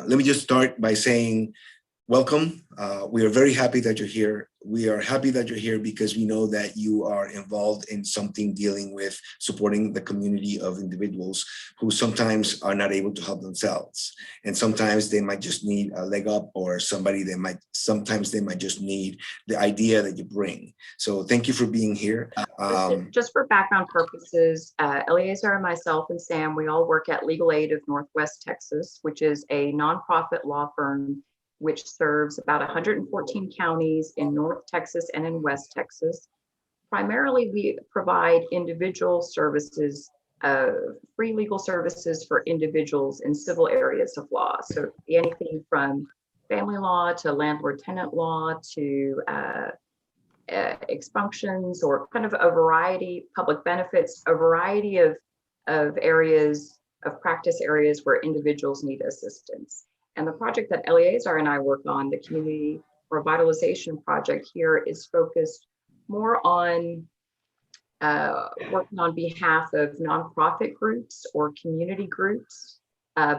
Let me just start by saying welcome. We are very happy that you're here. We are happy that you're here because we know that you are involved in something dealing with supporting the community of individuals who sometimes are not able to help themselves. And sometimes they might just need a leg up, or sometimes they might just need the idea that you bring. So thank you for being here. Just for background purposes, Eleazar and myself and Sam, we all work at Legal Aid of Northwest Texas, which is a nonprofit law firm which serves about 114 counties in North Texas and in West Texas. Primarily, we provide individual services, free legal services for individuals in civil areas of law. So anything from family law to landlord-tenant law to expunctions, or kind of a variety, public benefits, a variety of areas, of practice areas where individuals need assistance. And the project that Eleazar and I work on, the Community Revitalization Project here, is focused more on working on behalf of nonprofit groups or community groups,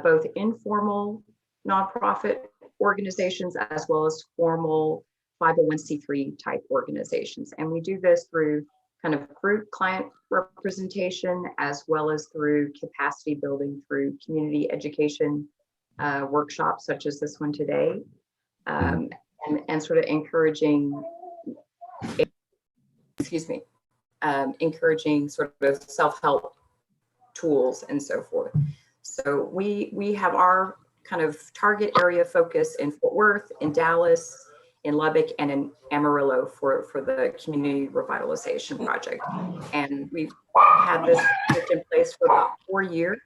both informal nonprofit organizations as well as formal 501c3 type organizations. And we do this through kind of group client representation, as well as through capacity building through community education workshops such as this one today, and sort of encouraging, encouraging sort of self-help tools and so forth. So we have our kind of target area focus in Fort Worth, in Dallas, in Lubbock, and in Amarillo for the Community Revitalization Project. And we've had this in place for about 4 years.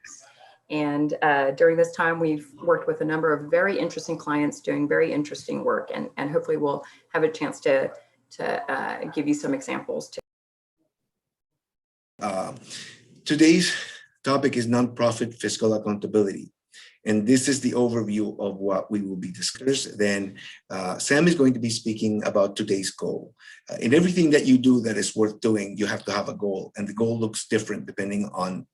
And during this time, we've worked with a number of very interesting clients doing very interesting work, and hopefully we'll have a chance to give you some examples too. Today's topic is nonprofit fiscal accountability. And this is the overview of what we will be discussing. Then Sam is going to be speaking about today's goal. In everything that you do that is worth doing, you have to have a goal, and the goal looks different depending on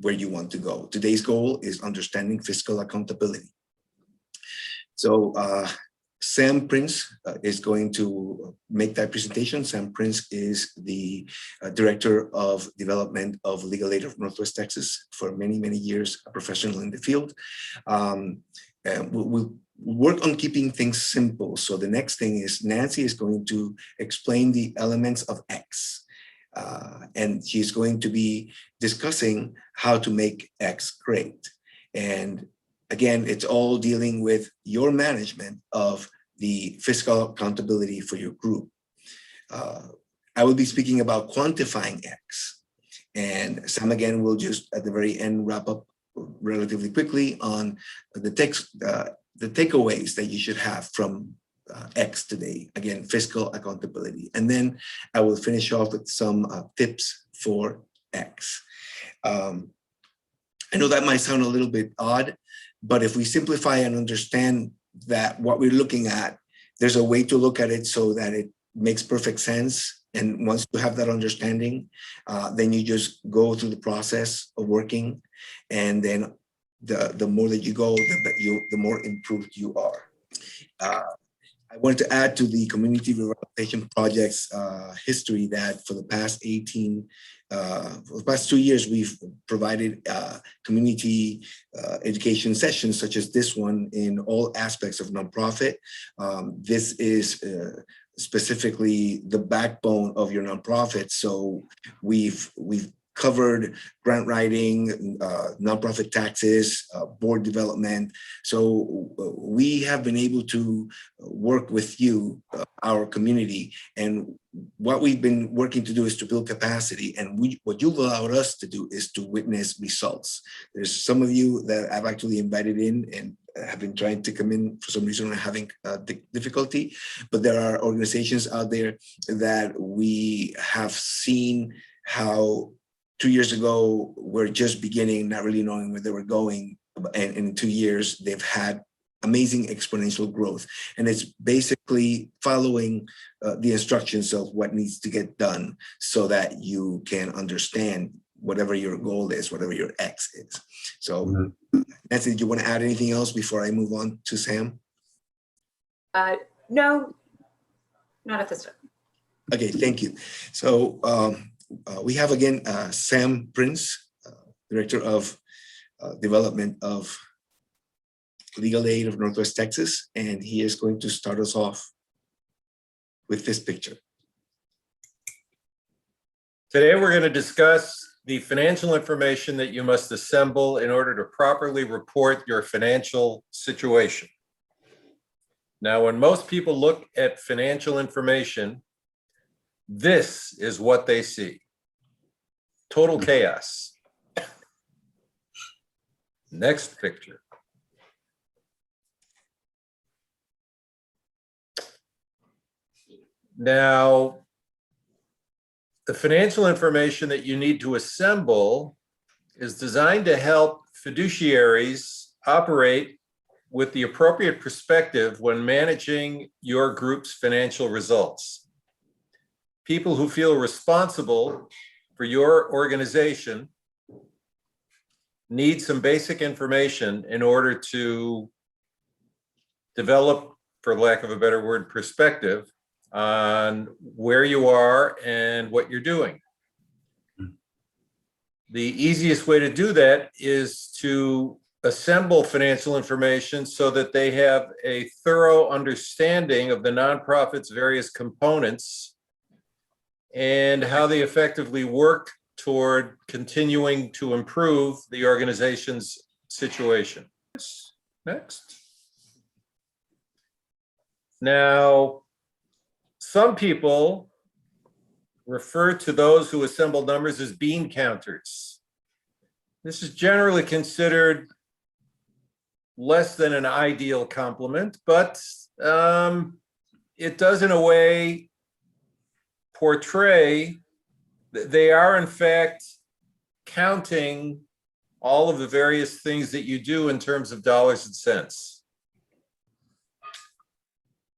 where you want to go. Today's goal is understanding fiscal accountability. So Sam Prince is going to make that presentation. Sam Prince is the Director of Development of Legal Aid of Northwest Texas, for many, many years, a professional in the field. And we'll work on keeping things simple. So the next thing is Nancy is going to explain the elements of X. And she's going to be discussing how to make X great. And again, it's all dealing with your management of the fiscal accountability for your group. I will be speaking about quantifying X. And Sam again will just at the very end wrap up relatively quickly on the takeaways that you should have from X today. Again, fiscal accountability. And then I will finish off with some tips for X. I know that might sound a little bit odd, but if we simplify and understand that what we're looking at, there's a way to look at it so that it makes perfect sense. And once you have that understanding, then you just go through the process of working. And then the more that you go, the more improved you are. I wanted to add to the Community Revitalization Project's history that for the past 2 years, we've provided community education sessions such as this one in all aspects of nonprofit. This is specifically the backbone of your nonprofit. So we've covered grant writing, nonprofit taxes, board development. So we have been able to work with you, our community, and what we've been working to do is to build capacity. And what you've allowed us to do is to witness results. There's some of you that I've actually invited in and have been trying to come in for some reason, having difficulty, but there are organizations out there that we have seen how 2 years ago, we're just beginning, not really knowing where they were going. And in 2 years, they've had amazing exponential growth. And it's basically following the instructions of what needs to get done so that you can understand whatever your goal is, whatever your X is. So Nancy, did you want to add anything else before I move on to Sam? No, not at this time. Okay, thank you. So we have again Sam Prince, Director of Development of Legal Aid of Northwest Texas, and he is going to start us off with this picture. Today, we're going to discuss the financial information that you must assemble in order to properly report your financial situation. Now, when most people look at financial information, this is what they see. Total chaos. Next picture. Now, the financial information that you need to assemble is designed to help fiduciaries operate with the appropriate perspective when managing your group's financial results. People who feel responsible for your organization need some basic information in order to develop, for lack of a better word, perspective on where you are and what you're doing. The easiest way to do that is to assemble financial information so that they have a thorough understanding of the nonprofit's various components and how they effectively work toward continuing to improve the organization's situation. Next. Now, some people refer to those who assemble numbers as bean counters. This is generally considered less than an ideal compliment, but it does in a way portray that they are in fact counting all of the various things that you do in terms of dollars and cents.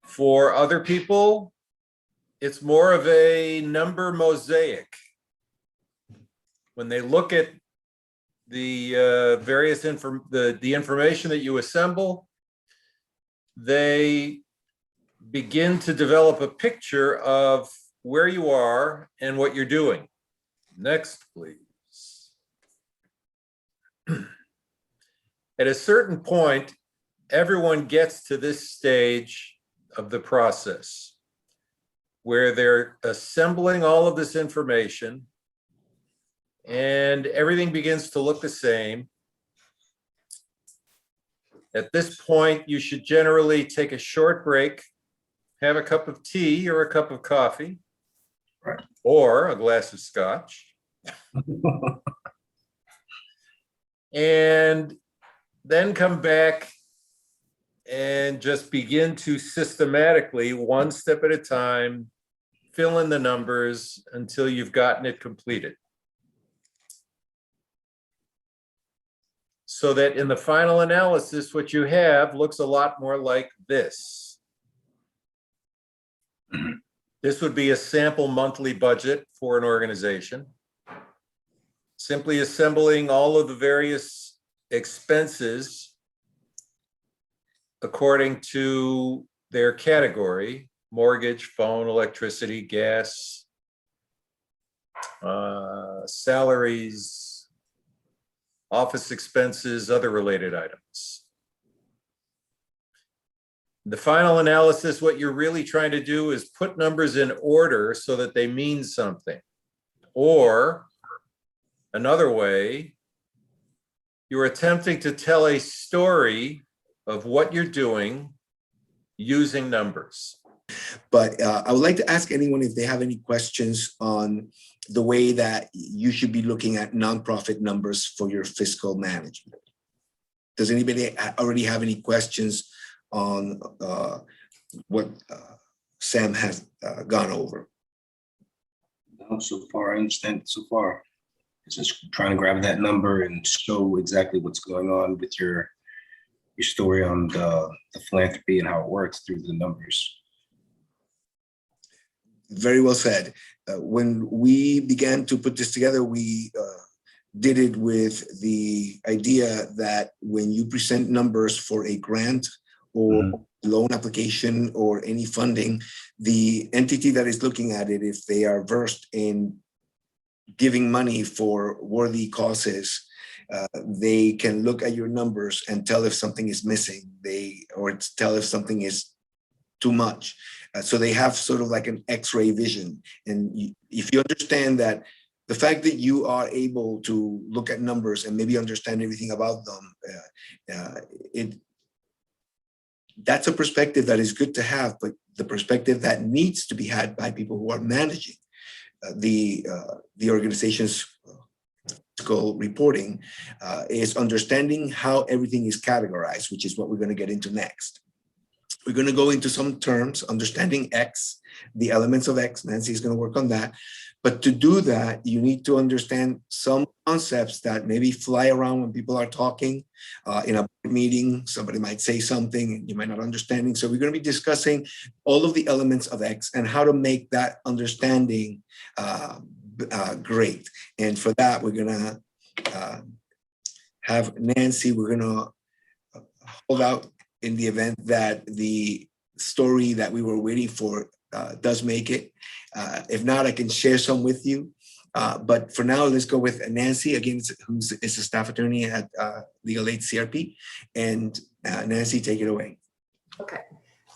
For other people, it's more of a number mosaic. When they look at the various the information that you assemble, they begin to develop a picture of where you are and what you're doing. Next, please. At a certain point, everyone gets to this stage of the process where they're assembling all of this information and everything begins to look the same. At this point, you should generally take a short break, have a cup of tea or a cup of coffee, right, or a glass of scotch, and then come back and just begin to systematically, one step at a time, fill in the numbers until you've gotten it completed. So that in the final analysis, what you have looks a lot more like this. This would be a sample monthly budget for an organization. Simply assembling all of the various expenses according to their category: mortgage, phone, electricity, gas, salaries, office expenses, other related items. The final analysis, what you're really trying to do is put numbers in order so that they mean something. Or another way, you're attempting to tell a story of what you're doing using numbers. But I would like to ask anyone if they have any questions on the way that you should be looking at nonprofit numbers for your fiscal management. Does anybody already have any questions on what Sam has gone over? No, so far, I understand so far. It's just trying to grab that number and show exactly what's going on with your story on the philanthropy and how it works through the numbers. Very well said. When we began to put this together, we did it with the idea that when you present numbers for a grant or loan application or any funding, the entity that is looking at it, if they are versed in giving money for worthy causes, they can look at your numbers and tell if something is missing, or tell if something is too much. So they have sort of like an X-ray vision. And if you understand that the fact that you are able to look at numbers and maybe understand everything about them, that's a perspective that is good to have, but the perspective that needs to be had by people who are managing the organization's fiscal reporting is understanding how everything is categorized, which is what we're going to get into next. We're going to go into some terms, understanding X, the elements of X. Nancy is going to work on that. But to do that, you need to understand some concepts that maybe fly around when people are talking. In a meeting, somebody might say something and you might not understanding. So we're going to be discussing all of the elements of X and how to make that understanding great. And for that, we're going to have Nancy, we're going to hold out in the event that the story that we were waiting for does make it. If not, I can share some with you. But for now, let's go with Nancy, again, who is a staff attorney at Legal Aid CRP. And Nancy, take it away. Okay.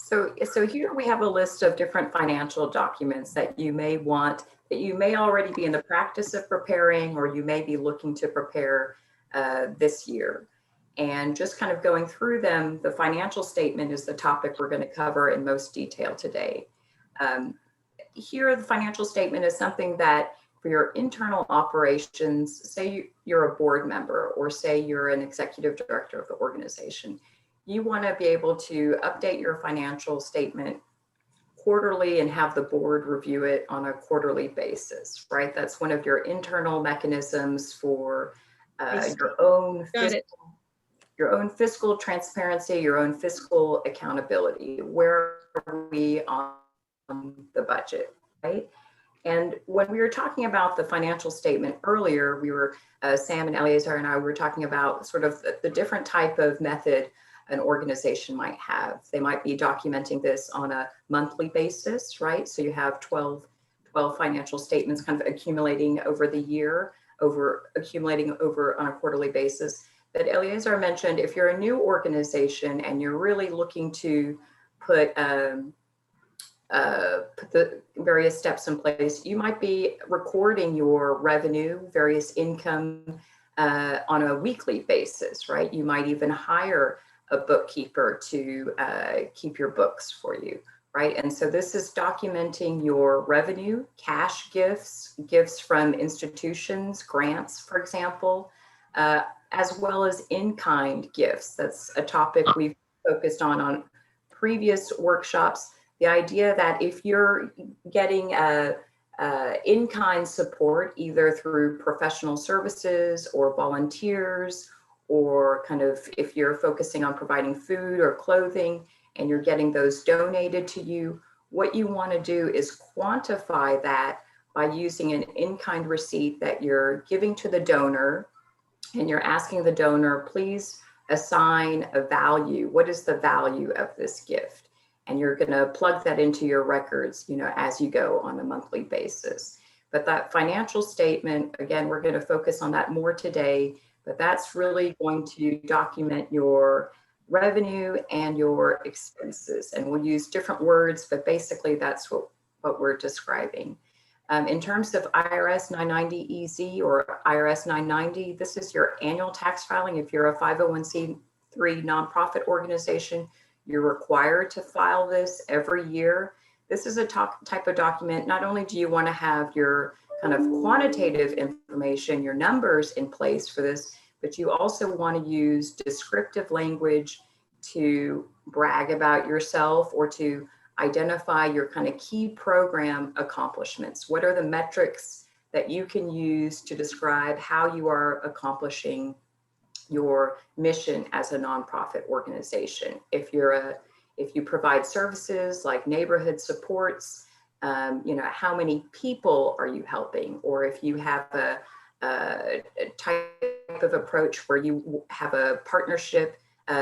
So here we have a list of different financial documents that you may want, that you may already be in the practice of preparing, or you may be looking to prepare this year. And just kind of going through them, the financial statement is the topic we're going to cover in most detail today. Here, the financial statement is something that for your internal operations, say you're a board member, or say you're an executive director of the organization, you want to be able to update your financial statement quarterly and have the board review it on a quarterly basis, right? That's one of your internal mechanisms for your own fiscal transparency, your own fiscal accountability. Where are we on the budget, right? And when we were talking about the financial statement earlier, we were, Sam and Eleazar and I were talking about sort of the different type of method an organization might have. They might be documenting this on a monthly basis, right? So you have 12 financial statements kind of accumulating over the year, accumulating over on a quarterly basis. But Eleazar mentioned, if you're a new organization and you're really looking to put the various steps in place, you might be recording your revenue, various income on a weekly basis, right? You might even hire a bookkeeper to keep your books for you, right? And so this is documenting your revenue, cash gifts, gifts from institutions, grants, for example, as well as in-kind gifts. That's a topic we've focused on previous workshops. The idea that if you're getting in-kind support, either through professional services or volunteers, or kind of if you're focusing on providing food or clothing and you're getting those donated to you, what you want to do is quantify that by using an in-kind receipt that you're giving to the donor, and you're asking the donor, please assign a value. What is the value of this gift? And you're going to plug that into your records, as you go on a monthly basis. But that financial statement, again, we're going to focus on that more today, but that's really going to document your revenue and your expenses. And we'll use different words, but basically that's what we're describing. In terms of IRS 990 EZ or IRS 990, this is your annual tax filing. If you're a 501c3 nonprofit organization, you're required to file this every year. This is a type of document. Not only do you want to have your kind of quantitative information, your numbers in place for this, but you also want to use descriptive language to brag about yourself or to identify your kind of key program accomplishments. What are the metrics that you can use to describe how you are accomplishing your mission as a nonprofit organization? If you provide services like neighborhood supports, how many people are you helping? Or if you have type of approach where you have a partnership.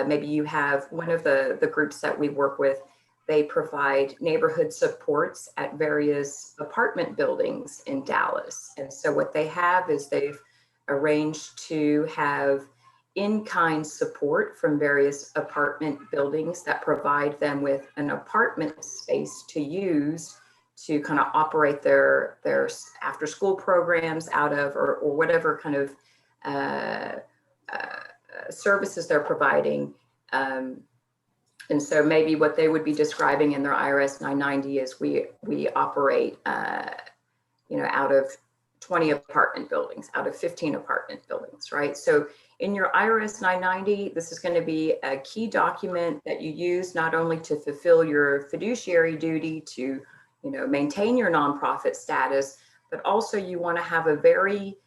Maybe you have one of the groups that we work with, they provide neighborhood supports at various apartment buildings in Dallas. And so what they have is they've arranged to have in-kind support from various apartment buildings that provide them with an apartment space to use to kind of operate their after school programs out of, or whatever kind of services they're providing. And so maybe what they would be describing in their IRS 990 is we operate, out of 20 apartment buildings, out of 15 apartment buildings, right? So in your IRS 990, this is going to be a key document that you use not only to fulfill your fiduciary duty to, maintain your nonprofit status, but also you want to have a very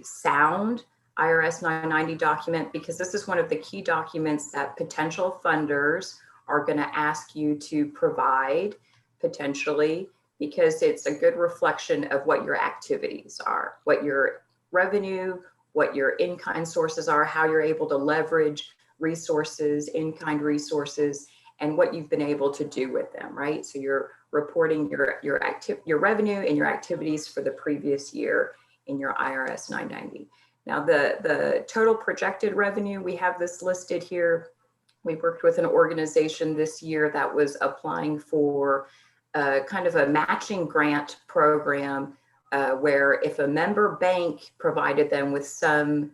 sound IRS 990 document, because this is one of the key documents that potential funders are going to ask you to provide potentially, because it's a good reflection of what your activities are, what your revenue, what your in-kind sources are, how you're able to leverage resources, in-kind resources, and what you've been able to do with them, right? So you're reporting your revenue and your activities for the previous year in your IRS 990. Now, the total projected revenue, we have this listed here. We worked with an organization this year that was applying for kind of a matching grant program where if a member bank provided them with some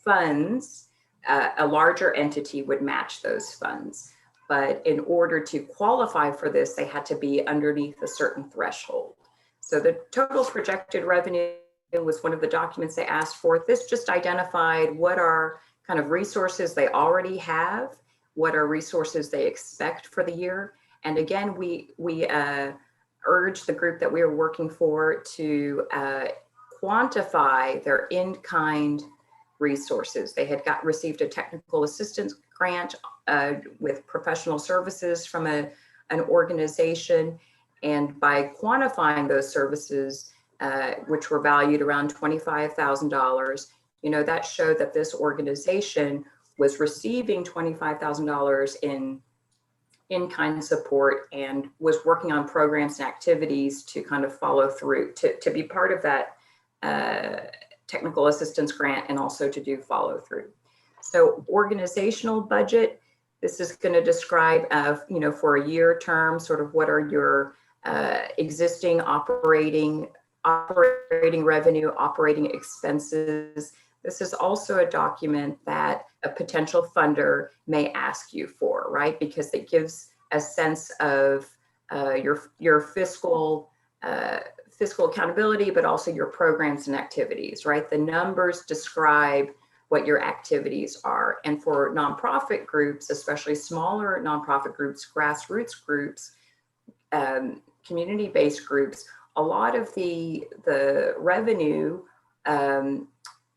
funds, a larger entity would match those funds. But in order to qualify for this, they had to be underneath a certain threshold. So the total projected revenue was one of the documents they asked for. This just identified what are kind of resources they already have, what are resources they expect for the year. And again, we urge the group that we are working for to quantify their in-kind resources. They had received a technical assistance grant with professional services from an organization. And by quantifying those services, which were valued around $25,000, that showed that this organization was receiving $25,000 in-kind support and was working on programs and activities to kind of follow through, to be part of that technical assistance grant and also to do follow through. So organizational budget, this is going to describe, for a year term, sort of what are your existing operating revenue, operating expenses. This is also a document that a potential funder may ask you for, right? Because it gives a sense of your fiscal accountability, but also your programs and activities, right? The numbers describe what your activities are. And for nonprofit groups, especially smaller nonprofit groups, grassroots groups, community-based groups, a lot of the revenue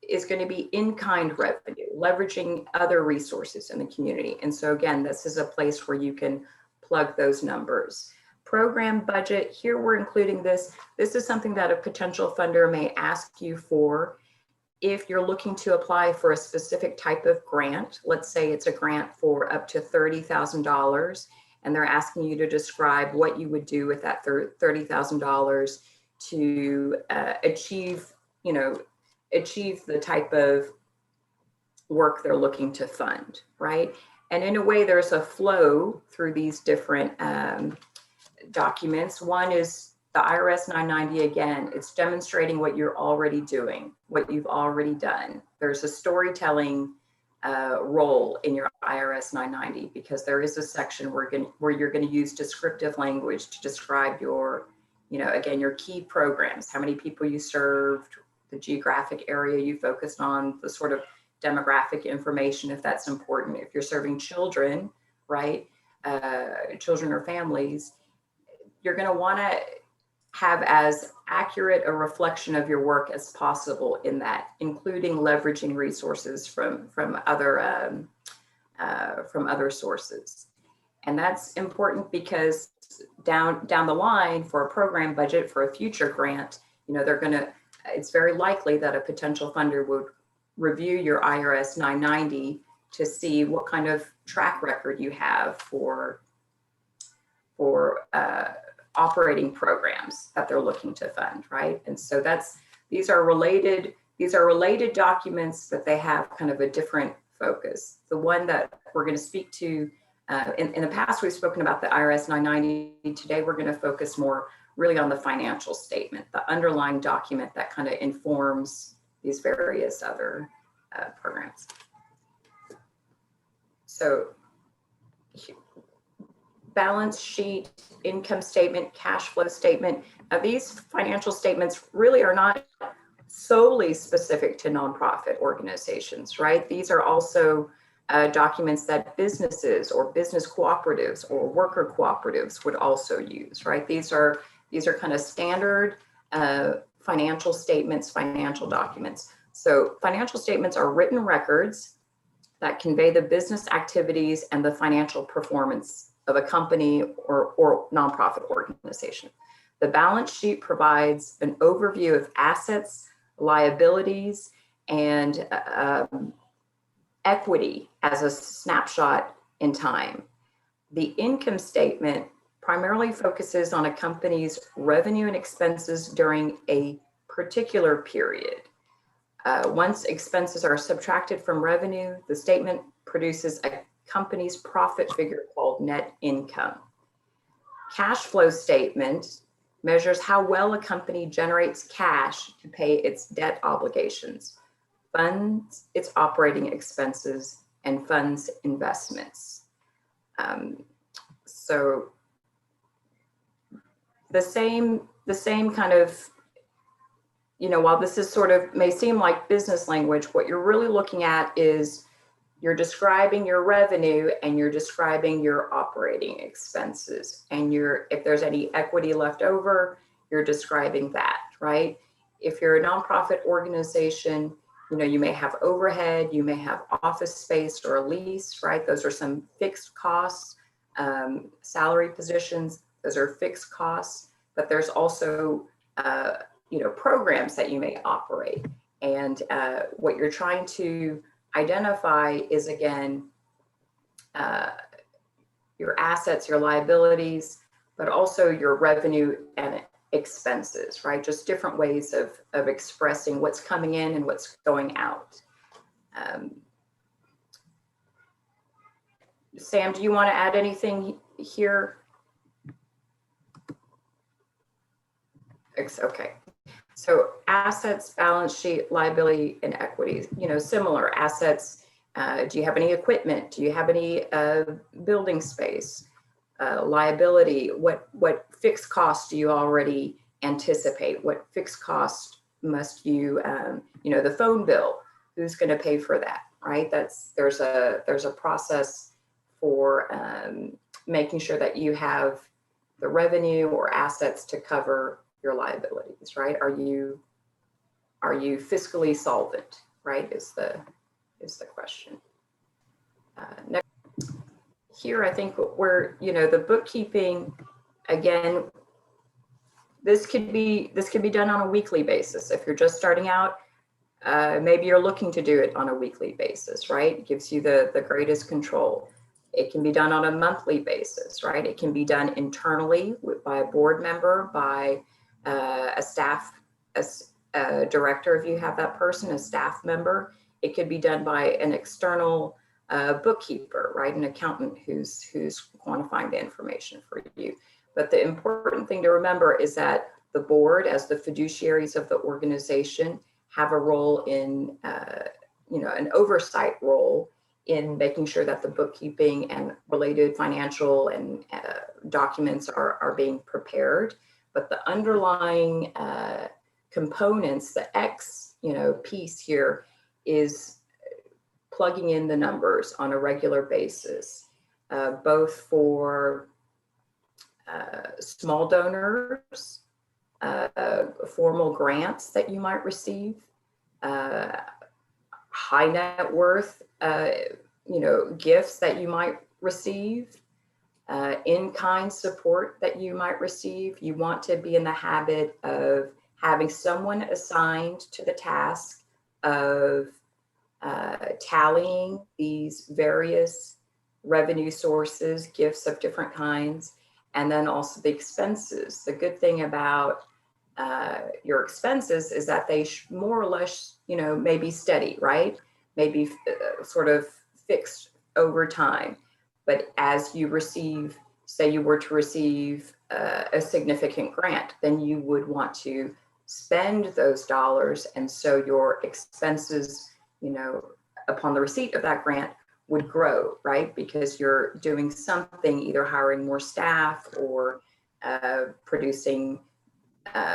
is going to be in-kind revenue, leveraging other resources in the community. And so again, this is a place where you can plug those numbers. Program budget, here we're including this. This is something that a potential funder may ask you for if you're looking to apply for a specific type of grant. Let's say it's a grant for up to $30,000, and they're asking you to describe what you would do with that $30,000 to achieve the type of work they're looking to fund, right? And in a way, there's a flow through these different documents. One is the IRS 990, again, it's demonstrating what you're already doing, what you've already done. There's a storytelling role in your IRS 990 because there is a section where you're going to use descriptive language to describe your, again, your key programs, how many people you served, the geographic area you focused on, the sort of demographic information, if that's important. If you're serving children, right, children or families, you're going to want to have as accurate a reflection of your work as possible in that, including leveraging resources from other sources. And that's important because because down the line for a program budget for a future grant, it's very likely that a potential funder would review your IRS 990 to see what kind of track record you have for operating programs that they're looking to fund, right? And so these are related documents, that they have kind of a different focus. The one that we're going to speak to, in the past, we've spoken about the IRS 990. Today, we're going to focus more really on the financial statement, the underlying document that kind of informs these various other programs. So balance sheet, income statement, cash flow statement. These financial statements really are not solely specific to nonprofit organizations, right? These are also documents that businesses or business cooperatives or worker cooperatives would also use, right? These are kind of standard financial statements, financial documents. So financial statements are written records that convey the business activities and the financial performance of a company or nonprofit organization. The balance sheet provides an overview of assets, liabilities, and equity as a snapshot in time. The income statement primarily focuses on a company's revenue and expenses during a particular period. Once expenses are subtracted from revenue, the statement produces a company's profit figure called net income. Cash flow statement measures how well a company generates cash to pay its debt obligations, funds its operating expenses, and funds investments. So the same kind of, while this is sort of may seem like business language, what you're really looking at is you're describing your revenue and you're describing your operating expenses. And if there's any equity left over, you're describing that, right? If you're a nonprofit organization, you may have overhead, you may have office space or a lease, right? Those are some fixed costs. Salary positions, those are fixed costs, but there's also, programs that you may operate. And what you're trying to identify is, again, your assets, your liabilities, but also your revenue and expenses, right? Just different ways of expressing what's coming in and what's going out. Sam, do you want to add anything here? Okay. So assets, balance sheet, liability, and equity, similar assets. Do you have any equipment? Do you have any building space? Liability, what fixed costs do you already anticipate? What fixed cost must you, the phone bill, who's going to pay for that, right? There's a process for making sure that you have the revenue or assets to cover your liabilities, right? Are you fiscally solvent, right? Is the question. Next, here, I think we're, the bookkeeping, again, this could be done on a weekly basis. If you're just starting out, maybe you're looking to do it on a weekly basis, right? It gives you the greatest control. It can be done on a monthly basis, right? It can be done internally by a board member, by a staff, a director, if you have that person, a staff member. It could be done by an external bookkeeper, right? An accountant who's quantifying the information for you. But the important thing to remember is that the board, as the fiduciaries of the organization, have a role in, an oversight role in making sure that the bookkeeping and related financial and documents are being prepared. But the underlying components, the X, piece here is plugging in the numbers on a regular basis, both for small donors, formal grants that you might receive, high net worth, gifts that you might receive, in-kind support that you might receive. You want to be in the habit of having someone assigned to the task of tallying these various revenue sources, gifts of different kinds, and then also the expenses. The good thing about your expenses is that they more or less, may be steady, right? Maybe sort of fixed over time. But as you receive, say you were to receive a significant grant, then you would want to spend those dollars. And so your expenses, upon the receipt of that grant would grow, right? Because you're doing something, either hiring more staff or producing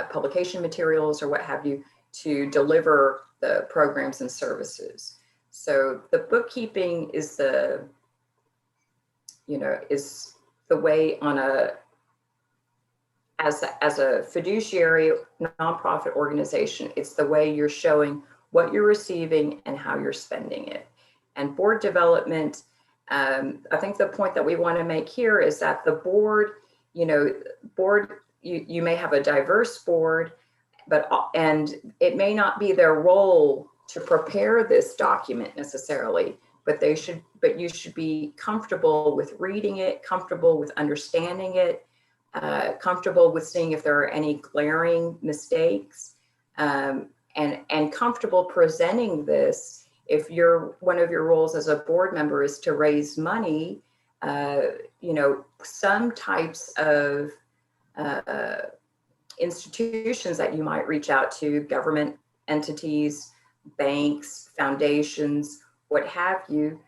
publication materials or what have you to deliver the programs and services. So the bookkeeping is the way on as a fiduciary nonprofit organization, it's the way you're showing what you're receiving and how you're spending it. And board development, I think the point that we want to make here is that the board, you may have a diverse board, and it may not be their role to prepare this document necessarily, but you should be comfortable with reading it, comfortable with understanding it, comfortable with seeing if there are any glaring mistakes, and comfortable presenting this. If one of your roles as a board member is to raise money, some types of institutions that you might reach out to, government entities, banks, foundations, what have you,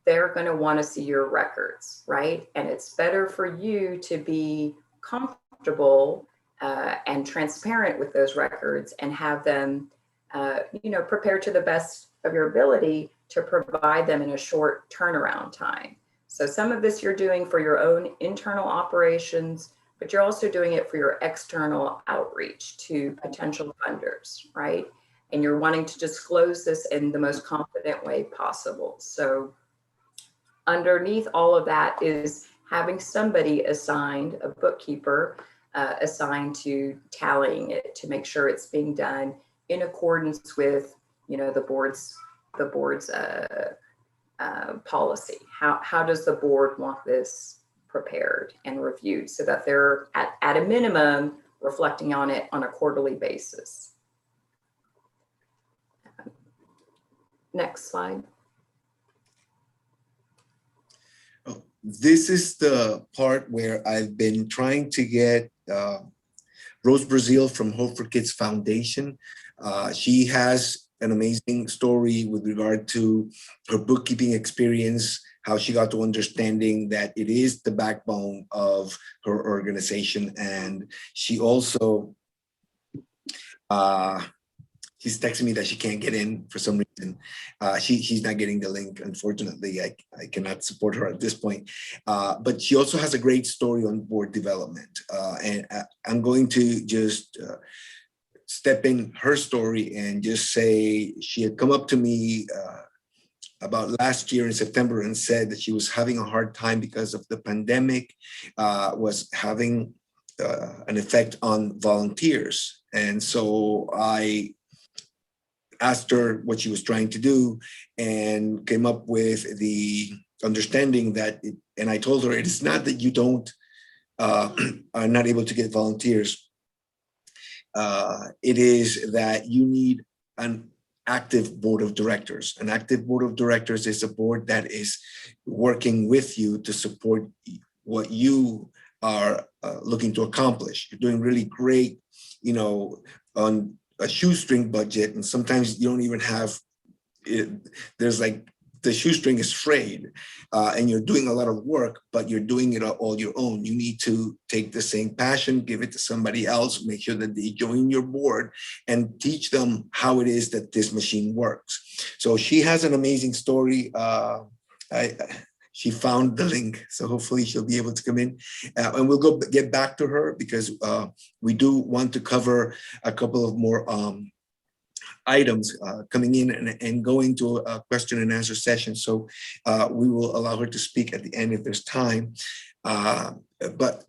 they're going to want to see your records, right? And it's better for you to be comfortable and transparent with those records and have them, prepared to the best of your ability to provide them in a short turnaround time. So some of this you're doing for your own internal operations, but you're also doing it for your external outreach to potential funders, right? And you're wanting to disclose this in the most confident way possible. So underneath all of that is having somebody assigned, a bookkeeper, assigned to tallying it to make sure it's being done in accordance with, the board's policy. How does the board want this prepared and reviewed so that they're at a minimum reflecting on it on a quarterly basis? Next slide. This is the part where I've been trying to get Rose Brazil from Hope for Kids Foundation. She has an amazing story with regard to her bookkeeping experience, how she got to understanding that it is the backbone of her organization. And she also, she's texting me that she can't get in for some reason. She's not getting the link. Unfortunately, I cannot support her at this point. But she also has a great story on board development. And I'm going to just step in her story and just say she had come up to me about last year in September and said that she was having a hard time because of the pandemic, was having an effect on volunteers. And so I asked her what she was trying to do and came up with the understanding that, and I told her, it is not that you are not able to get volunteers. It is that you need an active board of directors. An active board of directors is a board that is working with you to support what you are looking to accomplish. You're doing really great, on a shoestring budget, and sometimes you don't even have it. There's like the shoestring is frayed, and you're doing a lot of work, but you're doing it all your own. You need to take the same passion, give it to somebody else, make sure that they join your board and teach them how it is that this machine works. So she has an amazing story. She found the link, so hopefully she'll be able to come in, and we'll get back to her because we do want to cover a couple of more items coming in and go into a question and answer session. So we will allow her to speak at the end if there's time. Uh, but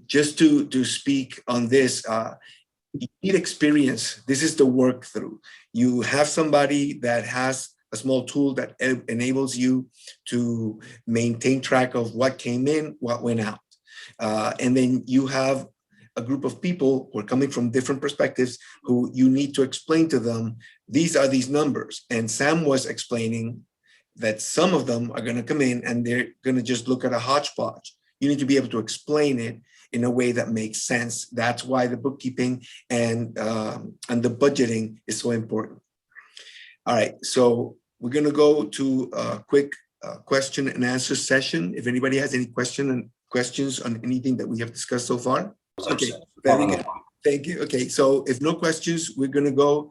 just to speak on this, you need experience. This is the work through. You have somebody that has a small tool that enables you to maintain track of what came in, what went out. And then you have a group of people who are coming from different perspectives who you need to explain to them, these are these numbers. And Sam was explaining that some of them are going to come in and they're going to just look at a hodgepodge. You need to be able to explain it in a way that makes sense. That's why the bookkeeping and the budgeting is so important. All right, so we're going to go to a quick question and answer session. If anybody has any questions on anything that we have discussed so far. Okay, very good. Thank you. Okay, so if no questions, we're going to go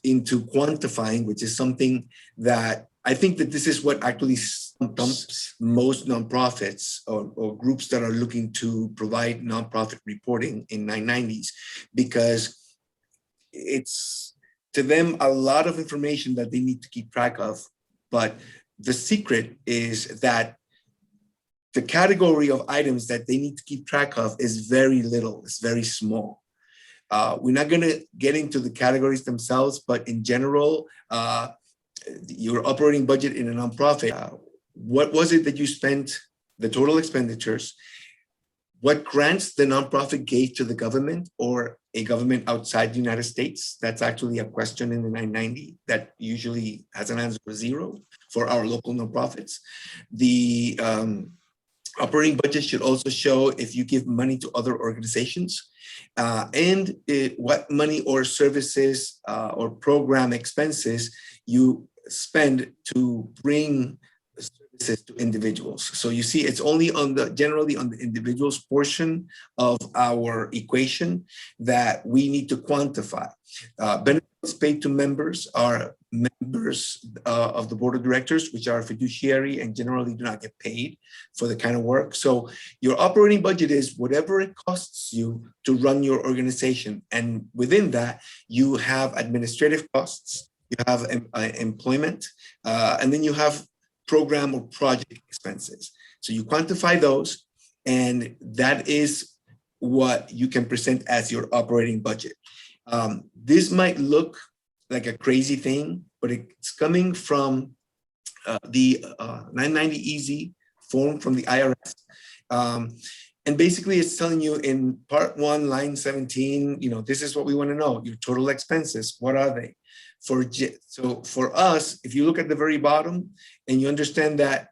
into quantifying, which is something that I think that this is what actually stumps most nonprofits or groups that are looking to provide nonprofit reporting in 990s, because it's to them a lot of information that they need to keep track of. But the secret is that the category of items that they need to keep track of is very little, it's very small. We're not going to get into the categories themselves, but in general, your operating budget in a nonprofit, what was it that you spent, the total expenditures, what grants the nonprofit gave to the government or a government outside the United States? That's actually a question in the 990 that usually has an answer of 0 for our local nonprofits. The operating budget should also show if you give money to other organizations and what money or services or program expenses you spend to bring services to individuals. So you see, it's only generally on the individual's portion of our equation that we need to quantify. Benefits paid to members are members of the board of directors, which are fiduciary and generally do not get paid for the kind of work. So your operating budget is whatever it costs you to run your organization. And within that, you have administrative costs, you have employment, and then you have program or project expenses. So you quantify those, and that is what you can present as your operating budget. This might look like a crazy thing, but it's coming from the 990 EZ form from the IRS. And basically it's telling you in part 1, line 17, this is what we want to know, your total expenses, what are they? So for us, if you look at the very bottom and you understand that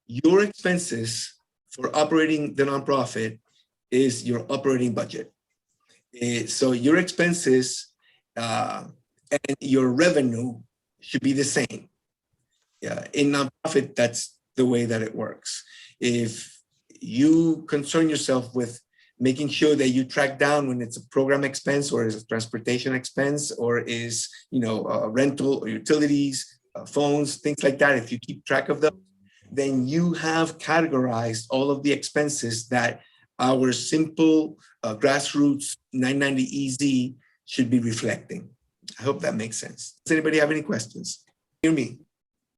your expenses for operating the nonprofit is your operating budget. So your expenses and your revenue should be the same. Yeah, in nonprofit, that's the way that it works. If you concern yourself with making sure that you track down when it's a program expense or is a transportation expense or is rental or utilities, phones, things like that, if you keep track of them, then you have categorized all of the expenses that our simple grassroots 990 EZ should be reflecting. I hope that makes sense. Does anybody have any questions? Hear me?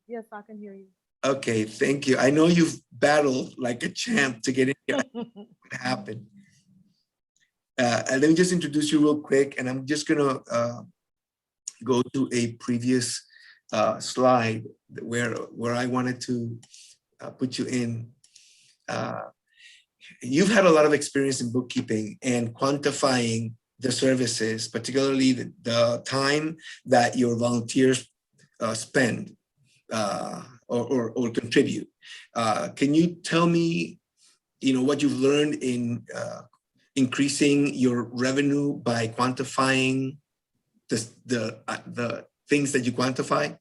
Yes, I can hear you. Okay, thank you. I know you've battled like a champ to get in here. What happened? And let me just introduce you real quick, and I'm just gonna go to a previous slide where I wanted to put you in. You've had a lot of experience in bookkeeping and quantifying the services, particularly the time that your volunteers spend or contribute. Can you tell me, what you've learned in increasing your revenue by quantifying the things that you quantify?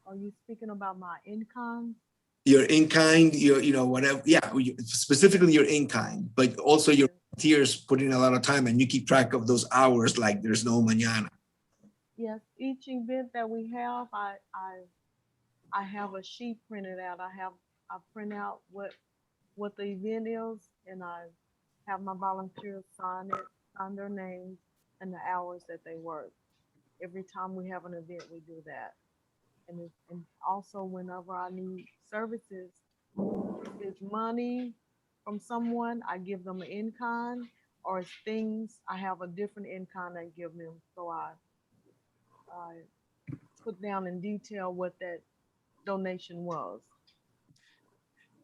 Are you speaking about my income? Your in-kind, whatever, yeah, specifically your in-kind, but also your volunteers put in a lot of time and you keep track of those hours like there's no mañana. Yes, each event that we have, I have a sheet printed out. I print out what the event is, and I have my volunteers sign their names and the hours that they work. Every time we have an event, we do that. and also whenever I need services, if it's money from someone, I give them an in-kind, or it's things, I have a different in-kind I give them. So I put down in detail what that donation was.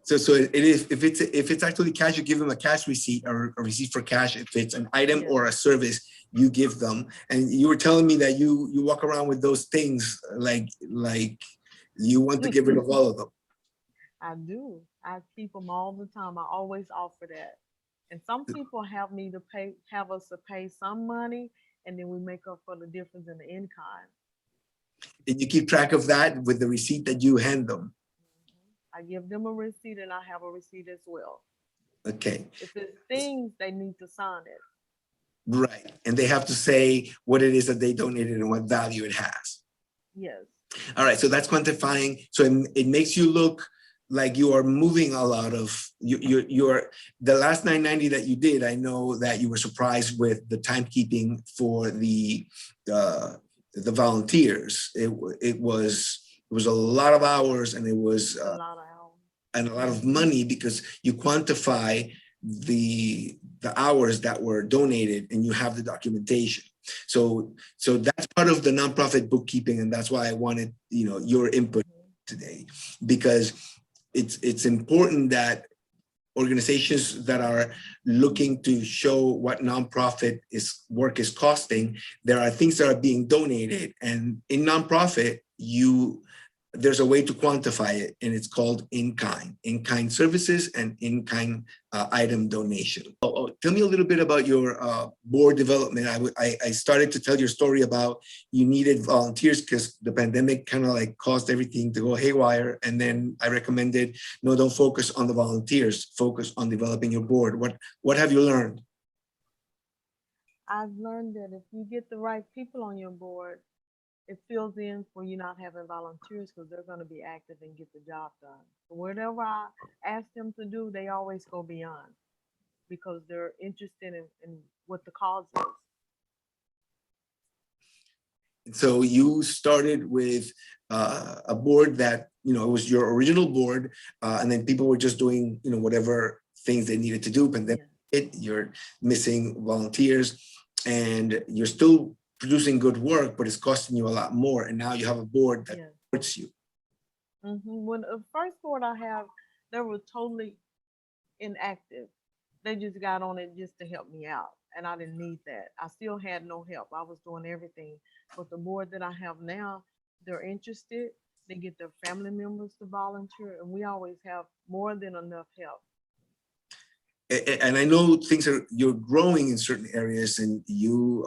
So it is, if it's actually cash, you give them a cash receipt or a receipt for cash. If it's an item Yes. or a service, you give them. And you were telling me that you walk around with those things like you want to get rid of all of them. I do. I keep them all the time. I always offer that. And some people have us to pay some money, and then we make up for the difference in the in-kind. And you keep track of that with the receipt that you hand them. I give them a receipt, and I have a receipt as well. Okay, If it's things, they need to sign it. right. And they have to say what it is that they donated and what value it has. Yes. All right, so that's quantifying. So it makes you look like you are moving a lot of you're the last 990 that you did. I know that you were surprised with the timekeeping for the volunteers. It was a lot of hours, and it was A lot of hours. and a lot of money, because you quantify the hours that were donated and you have the documentation. So that's part of the nonprofit bookkeeping, and that's why I wanted your input today, because it's important that organizations that are looking to show what nonprofit work is costing, there are things that are being donated, and in nonprofit there's a way to quantify it, and it's called in-kind services and in-kind item donation. Tell me a little bit about your board development. I started to tell your story about you needed volunteers because the pandemic kind of like caused everything to go haywire. And then I recommended, no, don't focus on the volunteers, focus on developing your board. What have you learned? I've learned that if you get the right people on your board, it fills in for you not having volunteers, because they're going to be active and get the job done. So whatever I ask them to do, they always go beyond, because they're interested in what the cause is. So you started with a board that, it was your original board, and then people were just doing, whatever things they needed to do. But then you're missing volunteers, and you're still producing good work, but it's costing you a lot more. And now you have a board that supports you. When the first board I have, they were totally inactive. They just got on it just to help me out, and I didn't need that. I still had no help. I was doing everything. But the board that I have now, they're interested. They get their family members to volunteer, and we always have more than enough help. And I know you're growing in certain areas, and you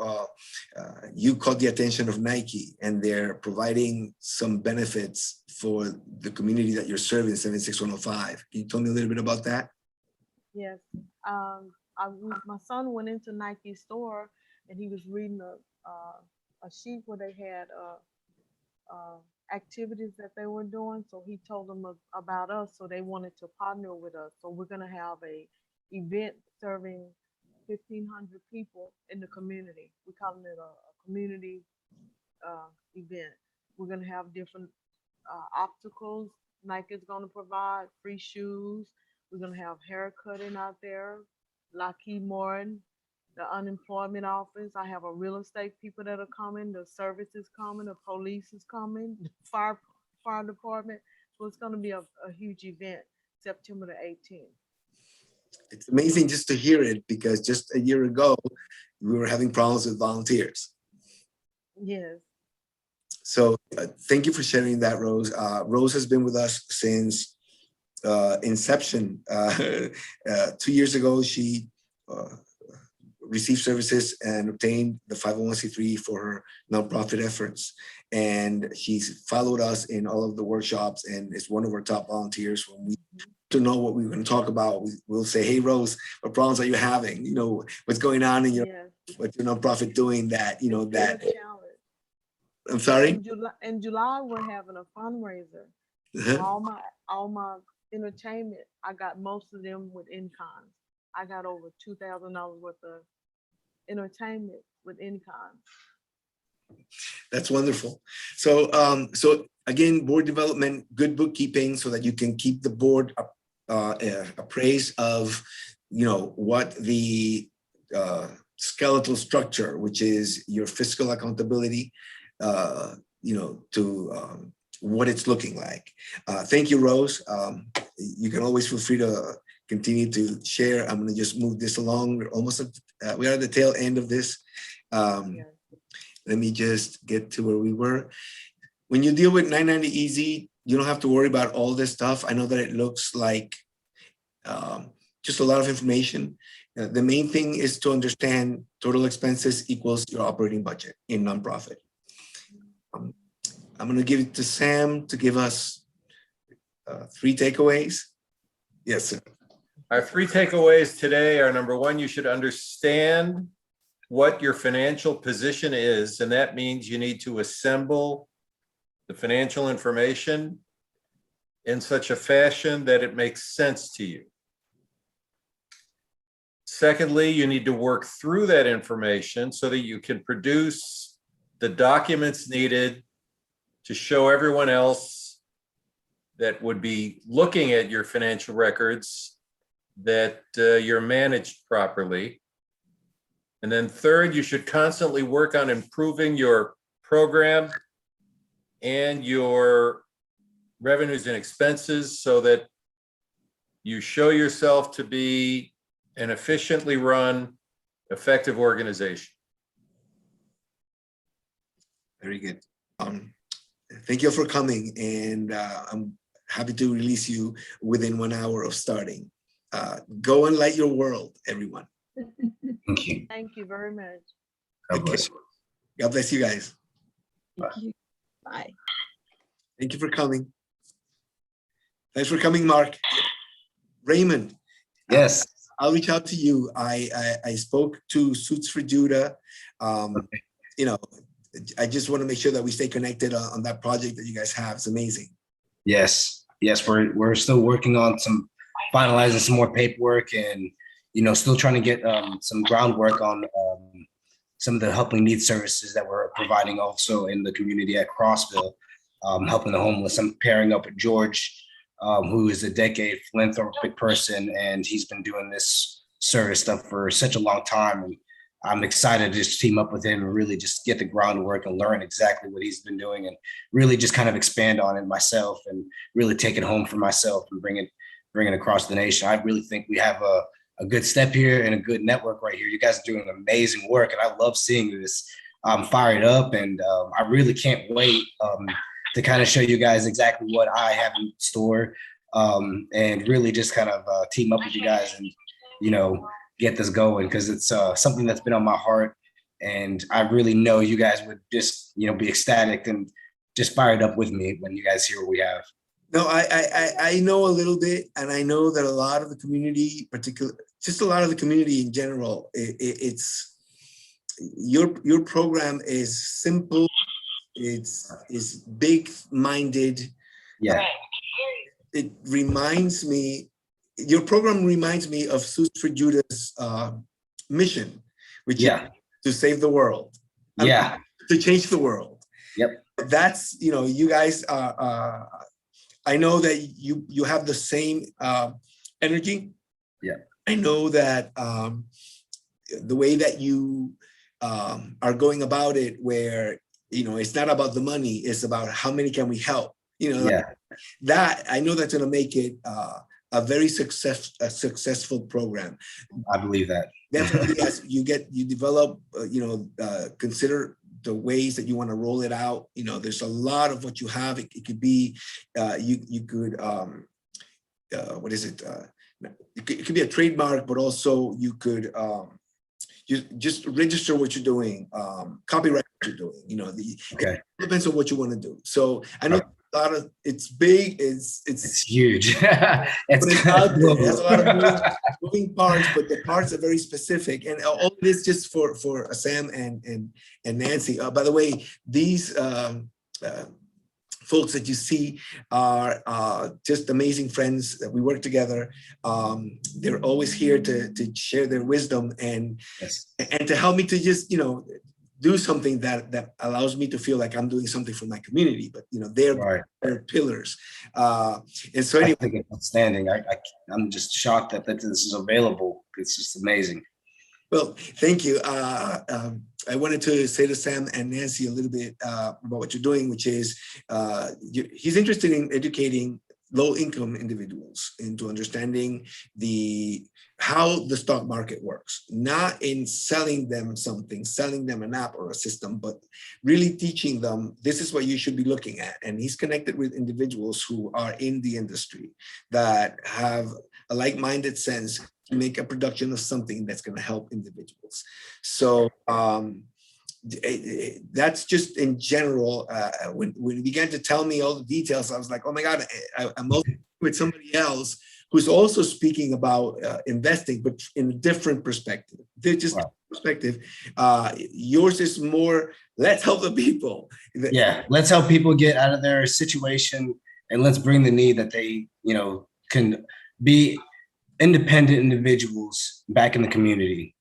caught the attention of Nike, and they're providing some benefits for the community that you're serving, 76105. Can you tell me a little bit about that? Yes. My son went into Nike store, and he was reading a sheet where they had activities that they were doing. So he told them about us. So they wanted to partner with us. So we're going to have a event serving 1,500 people in the community. We call it a community event. We're going to have different obstacles. Nike is going to provide free shoes. We're going to have haircutting out there. Lockheed Martin, the unemployment office. I have a real estate people that are coming. The service is coming. The police is coming. The fire department. So it's going to be a huge event, September the 18th. It's amazing just to hear it, because just a year ago, we were having problems with volunteers. Yes. So thank you for sharing that, Rose. Rose has been with us since inception. 2 years ago, she received services and obtained the 501c3 for her nonprofit efforts. And she's followed us in all of the workshops, and is one of our top volunteers. When we to know what we were going to talk about, we'll say, hey, Rose, what problems are you having? What's going on in your, what's your nonprofit doing that, that. I'm sorry? In July, we're having a fundraiser. All my entertainment, I got most of them with in-kind. I got over $2,000 worth of entertainment with in-kind. That's wonderful. So, so again, board development, good bookkeeping, so that you can keep the board appraised of, what the skeletal structure, which is your fiscal accountability, to what it's looking like. Thank you, Rose. You can always feel free to continue to share. I'm going to just move this along. We're almost we're at the tail end of this. Let me just get to where we were. When you deal with 990 Easy, you don't have to worry about all this stuff. I know that it looks like just a lot of information. The main thing is to understand total expenses equals your operating budget in nonprofit. I'm going to give it to Sam to give us 3 takeaways. Yes, sir. Our 3 takeaways today are: number 1, you should understand what your financial position is, and that means you need to assemble the financial information in such a fashion that it makes sense to you. Secondly, you need to work through that information so that you can produce the documents needed to show everyone else that would be looking at your financial records that you're managed properly. And then third, you should constantly work on improving your program and your revenues and expenses so that you show yourself to be an efficiently run, effective organization. Very good. Thank you for coming, and I'm happy to release you within 1 hour of starting. Go and light your world, everyone. Thank you. Thank you very much. God bless. God bless you guys. Bye. Thank you for coming. Thanks for coming, Mark. Raymond. Yes. I'll reach out to you. I spoke to Suits for Judah. I just want to make sure that we stay connected on that project that you guys have. It's amazing. Yes. We're still working on finalizing some more paperwork, and still trying to get some groundwork on some of the helping needs services that we're providing also in the community at Crossville, helping the homeless. I'm pairing up with George, who is a decade philanthropic person, and he's been doing this service stuff for such a long time. And I'm excited to just team up with him and really just get the groundwork and learn exactly what he's been doing, and really just kind of expand on it myself and really take it home for myself and bring it across the nation. I really think we have a good step here and a good network right here. You guys are doing amazing work, and I love seeing this. I'm fired up, and I really can't wait to kind of show you guys exactly what I have in store, and really just kind of team up with you guys and, get this going, because it's something that's been on my heart. And I really know you guys would just, be ecstatic and just fired up with me when you guys hear what we have. No, I know a little bit, and I know that a lot of the community, just a lot of the community in general, it's your program is simple, it's big-minded. Yeah. It reminds me, your program reminds me of Suits for Judah's mission, which is to save the world. Yeah. To change the world. Yep. That's, you guys are, I know that you have the same energy. Yeah. I know that the way that you are going about it, where, it's not about the money, it's about how many can we help. That I know that's going to make it a very successful program. I believe that. Definitely, as you develop, consider the ways that you want to roll it out. There's a lot of what you have. It could be, you could, what is it? It could be a trademark, but also you could you just register what you're doing, copyright what you're doing. It depends on what you want to do. So I know it's big, it's huge. It's out there. It has a lot of moving parts, but the parts are very specific, and all it is just for Sam and Nancy. By the way, these folks that you see are just amazing friends that we work together. They're always here to share their wisdom and to help me to just do do something that allows me to feel like I'm doing something for my community, but they're Right. pillars. And so I anyway, think it's outstanding. I'm just shocked that this is available. It's just amazing. well, thank you. I wanted to say to Sam and Nancy a little bit about what you're doing, which is he's interested in educating low-income individuals into understanding how the stock market works, not in selling them something, selling them an app or a system, but really teaching them this is what you should be looking at. And he's connected with individuals who are in the industry that have a like-minded sense to make a production of something that's going to help individuals. So that's just in general. When he began to tell me all the details, I was like, oh my God, I'm also with somebody else who's also speaking about investing, but in a different perspective. They're just Wow. perspective. Yours is more, let's help the people. Yeah, let's help people get out of their situation, and let's bring the need that they, can be independent individuals back in the community.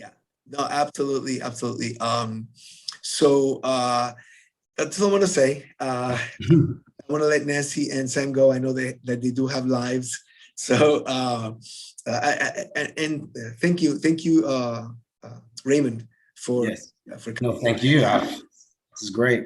Yeah, no, absolutely, absolutely. So that's all I want to say. I want to let Nancy and Sam go. I know that they do have lives. So and thank you, Raymond, for Yes. for No, thank you. This is great.